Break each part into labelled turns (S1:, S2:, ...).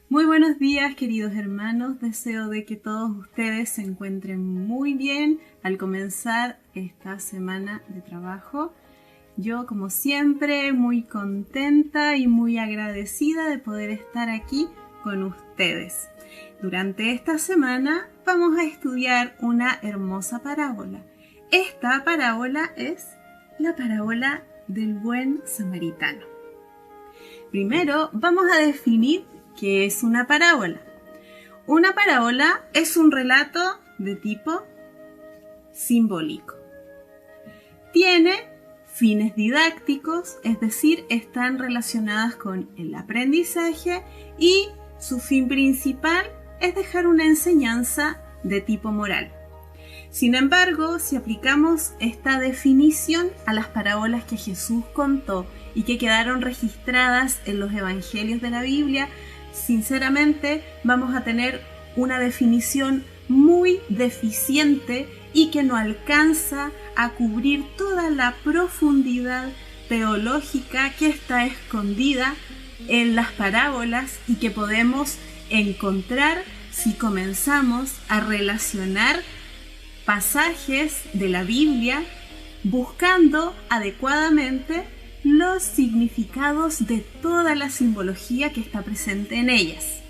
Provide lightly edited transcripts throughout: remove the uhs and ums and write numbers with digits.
S1: Muy buenos días, queridos hermanos. Deseo de que todos ustedes se encuentren muy bien al comenzar esta semana de trabajo. Yo, como siempre, muy contenta y muy agradecida de poder estar aquí con ustedes. Durante esta semana vamos a estudiar una hermosa parábola. Esta parábola es la parábola del buen samaritano. Primero vamos a definir ¿qué es una parábola? Una parábola es un relato de tipo simbólico. Tiene fines didácticos, es decir, están relacionadas con el aprendizaje y su fin principal es dejar una enseñanza de tipo moral. Sin embargo, si aplicamos esta definición a las parábolas que Jesús contó y que quedaron registradas en los evangelios de la Biblia, sinceramente vamos a tener una definición muy deficiente y que no alcanza a cubrir toda la profundidad teológica que está escondida en las parábolas y que podemos encontrar si comenzamos a relacionar pasajes de la Biblia buscando adecuadamente los significados de toda la simbología que está presente en ellas.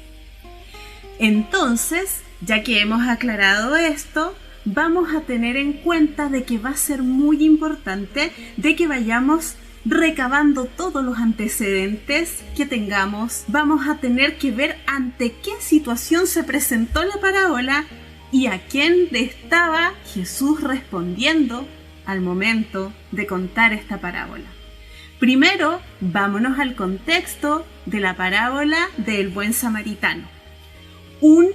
S1: Entonces, ya que hemos aclarado esto, vamos a tener en cuenta de que va a ser muy importante de que vayamos recabando todos los antecedentes que tengamos. Vamos a tener que ver ante qué situación se presentó la parábola y a quién le estaba Jesús respondiendo al momento de contar esta parábola. Primero, vámonos al contexto de la parábola del buen samaritano. Un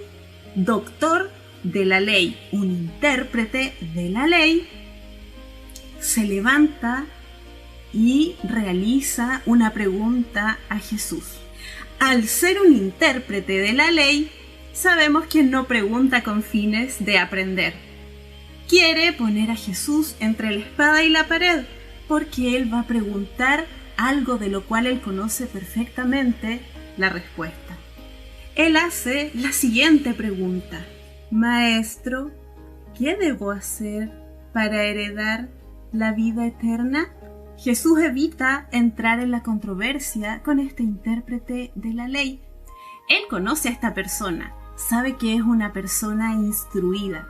S1: doctor de la ley, un intérprete de la ley, se levanta y realiza una pregunta a Jesús. Al ser un intérprete de la ley, sabemos que no pregunta con fines de aprender. Quiere poner a Jesús entre la espada y la pared, porque él va a preguntar algo de lo cual él conoce perfectamente la respuesta. Él hace la siguiente pregunta: Maestro, ¿qué debo hacer para heredar la vida eterna? Jesús evita entrar en la controversia con este intérprete de la ley. Él conoce a esta persona, sabe que es una persona instruida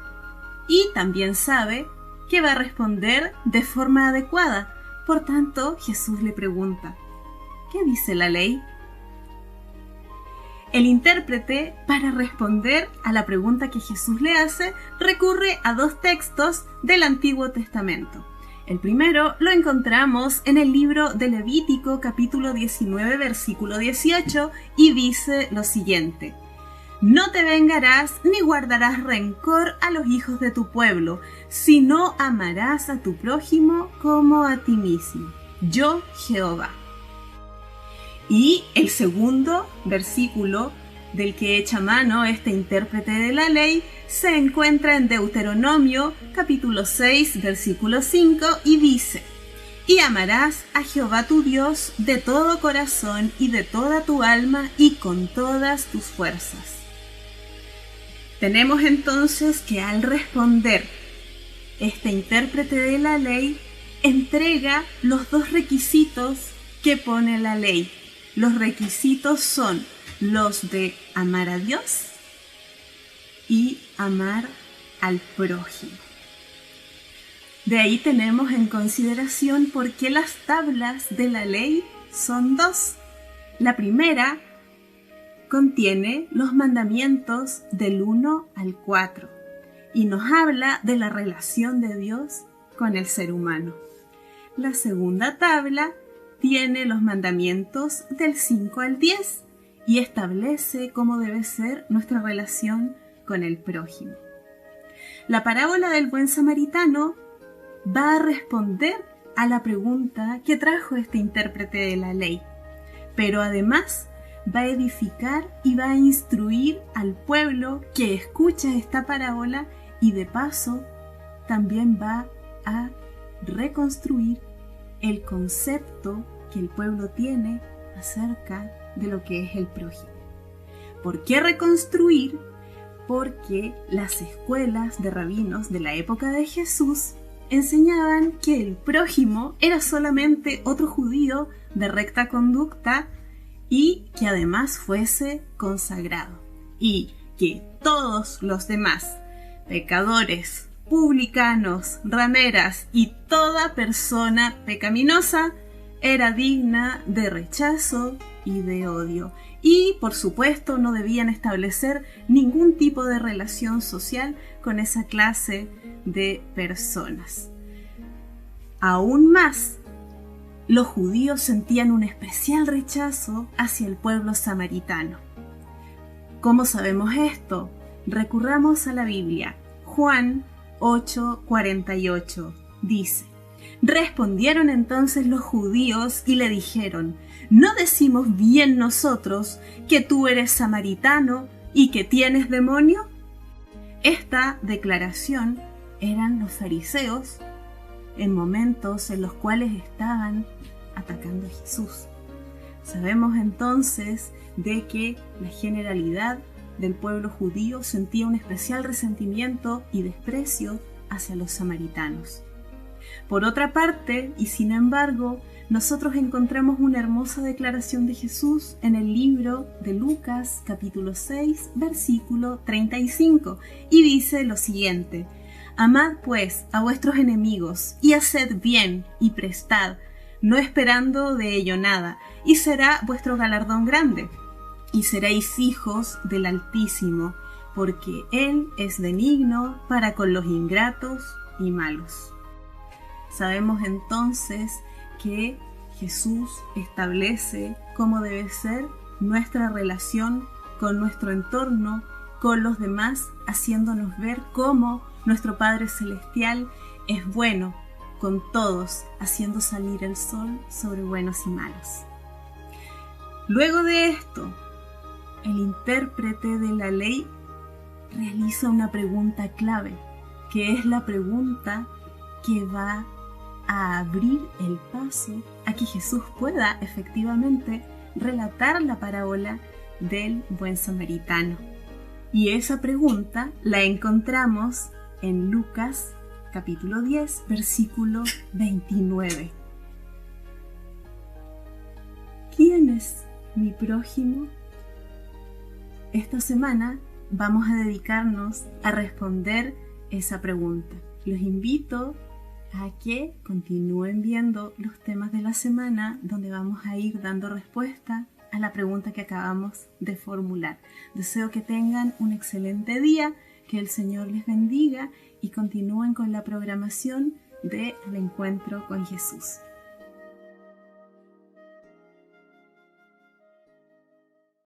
S1: y también sabe que va a responder de forma adecuada. Por tanto, Jesús le pregunta: ¿qué dice la ley? El intérprete, para responder a la pregunta que Jesús le hace, recurre a dos textos del Antiguo Testamento. El primero lo encontramos en el libro de Levítico, capítulo 19, versículo 18, y dice lo siguiente: No te vengarás ni guardarás rencor a los hijos de tu pueblo, sino amarás a tu prójimo como a ti mismo. Yo, Jehová. Y el segundo versículo del que echa mano este intérprete de la ley se encuentra en Deuteronomio, capítulo 6, versículo 5, y dice: Y amarás a Jehová tu Dios de todo corazón y de toda tu alma y con todas tus fuerzas. Tenemos entonces que al responder, este intérprete de la ley entrega los dos requisitos que pone la ley. Los requisitos son los de amar a Dios y amar al prójimo. De ahí tenemos en consideración por qué las tablas de la ley son dos. La primera contiene los mandamientos del 1 al 4 y nos habla de la relación de Dios con el ser humano. La segunda tabla tiene los mandamientos del 5 al 10 y establece cómo debe ser nuestra relación con el prójimo. La parábola del buen samaritano va a responder a la pregunta que trajo este intérprete de la ley, pero además va a edificar y va a instruir al pueblo que escucha esta parábola y de paso también va a reconstruir el concepto que el pueblo tiene acerca de lo que es el prójimo. ¿Por qué reconstruir? Porque las escuelas de rabinos de la época de Jesús enseñaban que el prójimo era solamente otro judío de recta conducta y que además fuese consagrado, y que todos los demás, pecadores, publicanos, rameras y toda persona pecaminosa, era digna de rechazo y de odio. Y, por supuesto, no debían establecer ningún tipo de relación social con esa clase de personas. Aún más, los judíos sentían un especial rechazo hacia el pueblo samaritano. ¿Cómo sabemos esto? Recurramos a la Biblia. Juan 8:48 dice: Respondieron entonces los judíos y le dijeron: ¿No decimos bien nosotros que tú eres samaritano y que tienes demonio? Esta declaración eran los fariseos en momentos en los cuales estaban atacando a Jesús. Sabemos entonces de que la generalidad del pueblo judío sentía un especial resentimiento y desprecio hacia los samaritanos. Por otra parte, y sin embargo, nosotros encontramos una hermosa declaración de Jesús en el libro de Lucas, capítulo 6, versículo 35, y dice lo siguiente: Amad pues a vuestros enemigos, y haced bien, y prestad, no esperando de ello nada, y será vuestro galardón grande, y seréis hijos del Altísimo, porque Él es benigno para con los ingratos y malos. Sabemos entonces que Jesús establece cómo debe ser nuestra relación con nuestro entorno, con los demás, haciéndonos ver cómo nuestro Padre Celestial es bueno con todos, haciendo salir el sol sobre buenos y malos. Luego de esto, el intérprete de la ley realiza una pregunta clave, que es la pregunta que va a abrir el paso a que Jesús pueda efectivamente relatar la parábola del buen samaritano. Y esa pregunta la encontramos en Lucas capítulo 10, versículo 29. ¿Quién es mi prójimo? Esta semana vamos a dedicarnos a responder esa pregunta. Los invito a que continúen viendo los temas de la semana, donde vamos a ir dando respuesta a la pregunta que acabamos de formular. Deseo que tengan un excelente día, que el Señor les bendiga y continúen con la programación del Encuentro con Jesús.